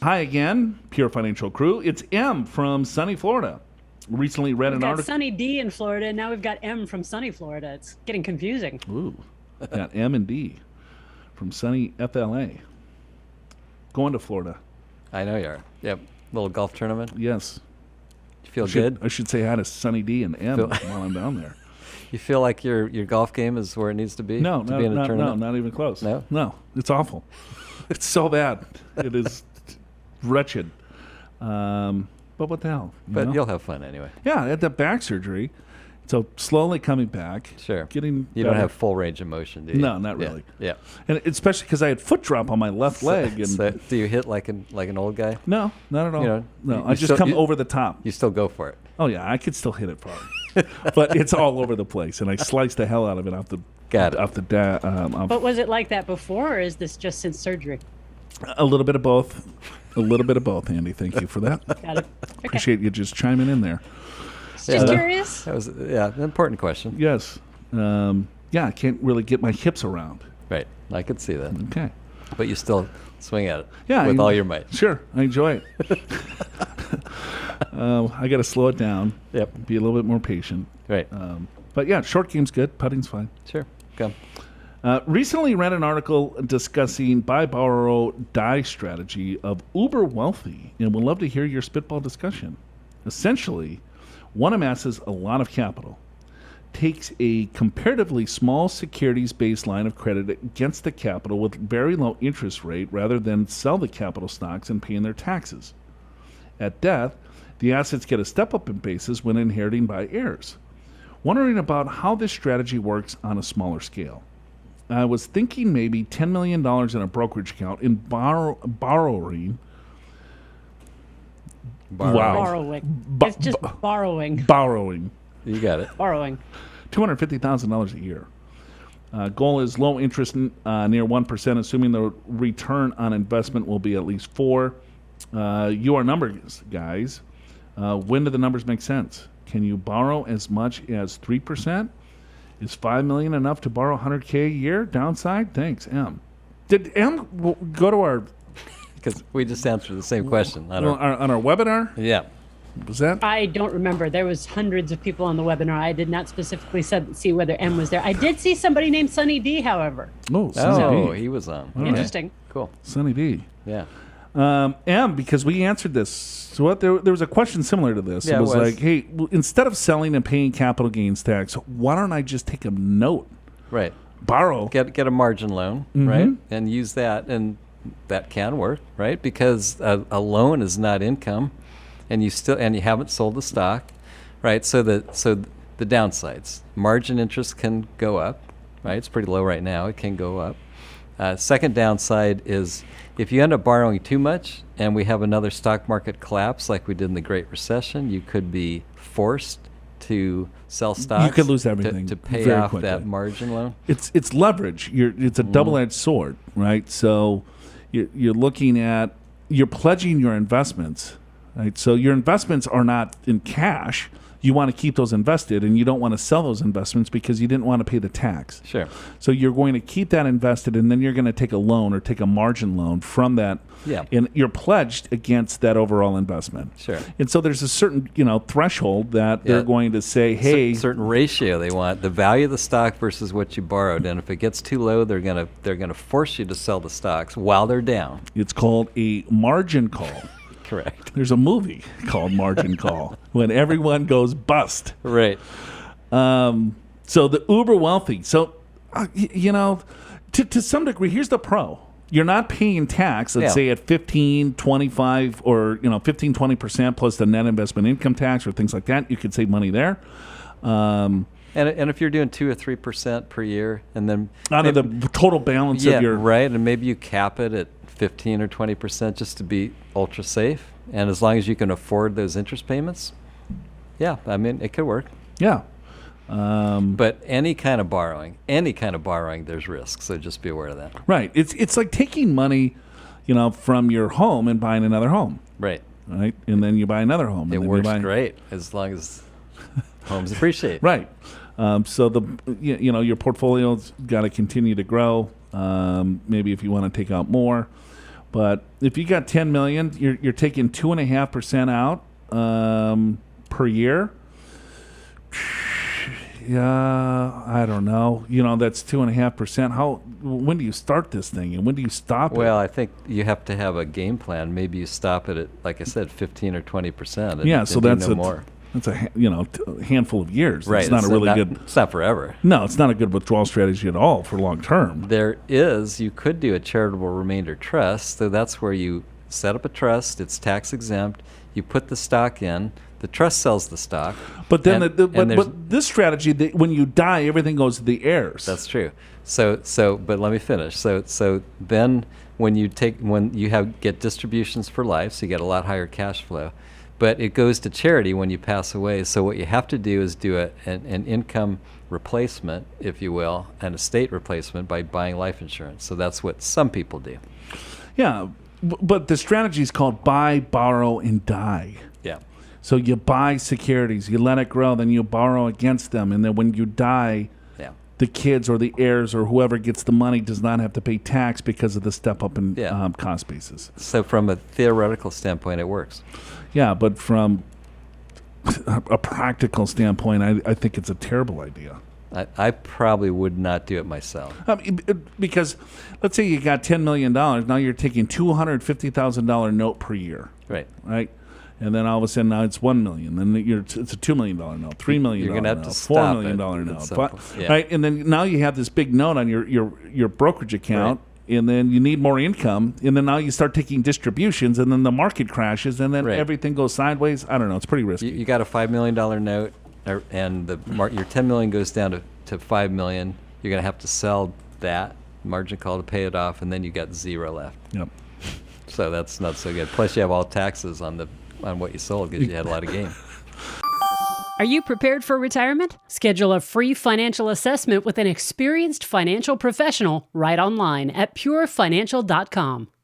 Hi again, Pure Financial Crew. It's M from sunny Florida. Recently read We've an got article. Sunny D in Florida, and now we've got M from sunny Florida. It's getting confusing. Ooh, got M and D from sunny FLA. Going to Florida. I know you are. Yep. Little golf tournament. Yes. You feel good? I should say hi to Sunny D and M while I'm down there. You feel like your golf game is where it needs to be? No, to be in a tournament? not even close. No? It's awful. It's so bad. It is wretched. But what the hell? But know? you'll have fun anyway. Yeah, I had that back surgery. So slowly coming back. Sure. Getting You better. don't have full range of motion, do you? No, not really. Yeah. And especially because I had foot drop on my left leg. And So do you hit like an old guy? no, not at all. You know, no, you I just still- come you- over the top. You still go for it. Oh yeah, I could still hit it probably, but it's all over the place, and I sliced the hell out of it off the Got it. off the off But was it like that before, or is this just since surgery? a little bit of both. A little bit of both, Andy. Thank you for that. Got it. Okay. Appreciate you just chiming in there. Just curious. That was an important question. Yes. Yeah, I can't really get my hips around. Right. I could see that. Okay. But you still swing at it Yeah. with all your might. Sure, I enjoy it. I got to slow it down. Yep. Be a little bit more patient. Right. But yeah, short game's good. Putting's fine. Sure. Come. Recently read an article discussing buy, borrow, die strategy of uber wealthy, and would love to hear your spitball discussion. Essentially, one amasses a lot of capital, takes a comparatively small securities-based line of credit against the capital with very low interest rate rather than sell the capital stocks and paying their taxes. At death, the assets get a step-up in basis when inheriting by heirs. Wondering about how this strategy works on a smaller scale. I was thinking maybe $10 million in a brokerage account in borrowing. Wow. Borrowing. It's just borrowing. Borrowing. You got it. Borrowing. $250,000 a year. Goal is low interest, near 1%, assuming the return on investment will be at least 4%. You are numbers guys. When do the numbers make sense? Can you borrow as much as 3%? Is $5 million enough to borrow $100K a year? Downside? Thanks, M. Did M go to our Because we just answered the same question. on our webinar? Yeah. Was that? I don't remember. There was hundreds of people on the webinar. I did not specifically see whether M was there. I did see somebody named Sunny D, however. Oh, Sunny Oh, D. he was on. All right. Interesting. Cool. Sunny D. Yeah. M, because we answered this. So what? There was a question similar to this. Yeah, it was it was. like, hey, instead of selling and paying capital gains tax, why don't I just take a note, Right. borrow? Get a margin loan, right? And use that, and that can work, right? Because a loan is not income, and you haven't sold the stock, right? So the downsides, margin interest can go up, right? It's pretty low right now. It can go up. Second downside is if you end up borrowing too much and we have another stock market collapse like we did in the Great Recession, you could be forced to sell stocks. You could lose everything to pay very off quickly. that margin loan. It's leverage. It's a double-edged sword, right? So you're looking at, you're pledging your investments, right? So your investments are not in cash. You want to keep those invested, and you don't want to sell those investments because you didn't want to pay the tax. Sure. So you're going to keep that invested, and then you're going to take a loan or take a margin loan from that. Yeah. And you're pledged against that overall investment. Sure. And so there's a certain, threshold that they're going to say, hey, certain ratio they want, the value of the stock versus what you borrowed, and if it gets too low, they're gonna force you to sell the stocks while they're down. it's called a margin call. Correct. There's a movie called Margin Call when everyone goes bust. Right. So the uber wealthy. So, to some degree, here's the pro. You're not paying tax, let's Yeah. say at 15, 25, or 15, 20% plus the net investment income tax or things like that. You could save money there. And if you're doing 2 or 3% per year, and then Out of the total balance of your... right, and maybe you cap it at 15 or 20% just to be ultra safe, and as long as you can afford those interest payments, yeah, I mean it could work. Yeah. But any kind of borrowing, there's risk. So just be aware of that. Right. It's like taking money, from your home and buying another home. Right. Right. And then you buy another home. It and then works you buy, great as long as homes appreciate. Right. So your portfolio's got to continue to grow. Maybe if you want to take out more, But if you got 10 million, you're taking 2.5% out per year. Yeah, I don't know. That's 2.5%. When do you start this thing and when do you stop it? Well, I think you have to have a game plan. Maybe you stop it at, like I said, 15 or 20%. Yeah, so that's more. That's a handful of years. Right. It's not a really good. It's not forever. No, it's not a good withdrawal strategy at all for long term. You could do a charitable remainder trust. So that's where you set up a trust. It's tax exempt. You put the stock in. The trust sells the stock. But then, but this strategy, when you die, everything goes to the heirs. That's true. But let me finish. So then when you get distributions for life, so you get a lot higher cash flow. But it goes to charity when you pass away. So what you have to do is do an income replacement, if you will, an estate replacement by buying life insurance. So that's what some people do. Yeah, but the strategy is called buy, borrow, and die. Yeah. So you buy securities, you let it grow, then you borrow against them, and then when you die, the kids or the heirs or whoever gets the money does not have to pay tax because of the step up in cost basis. So from a theoretical standpoint, it works. Yeah, but from a practical standpoint, I think it's a terrible idea. I probably would not do it myself. Because let's say you got $10 million, now you're taking $250,000 note per year. Right? And then all of a sudden now it's $1 million. Then it's a $2 million note, $3 million You're gonna have note, to $4 million stop note. Right? And then now you have this big note on your brokerage account, and then you need more income, and then now you start taking distributions, and then the market crashes, and then everything goes sideways. I don't know. It's pretty risky. You got a $5 million note, and your $10 million goes down to $5 million. You're going to have to sell that margin call to pay it off, and then you got zero left. Yep. So that's not so good. Plus, you have all taxes on what you sold because you had a lot of gain. Are you prepared for retirement? Schedule a free financial assessment with an experienced financial professional right online at purefinancial.com.